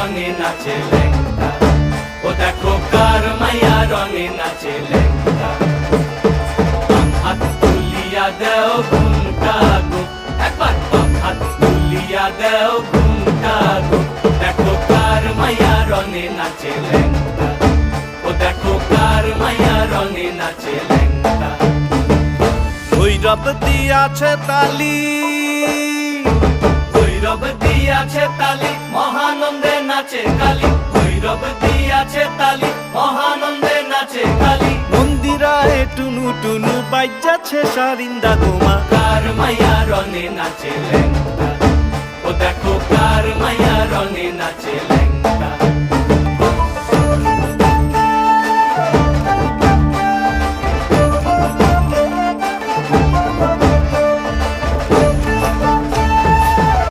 রঙে নাচে ল্যাংটা, ও দেখো কার মাইয়া রঙে নাচে ল্যাংটা। বাম হাত তুলিয়া দেও ঘুমটা গো, একবার বাম হাত তুলিয়া দেও ঘুমটা গো, দেখো কার মাইয়া রঙে নাচে ল্যাংটা, ও দেখো কার মাইয়া রঙে নাচে ল্যাংটা। ভৈরব দিয়াছে তালি, ভৈরব দিয়াছে তালি, মহানন্দে নাচে কালী, ভৈরব দিয়াছে তালি, মহানন্দে নাচে কালী। মন্দিরায় টুনু টুনু বাজ্যাছে সারিন্দা গোমা, কার মাইয়া রঙে নাচে ল্যাংটা,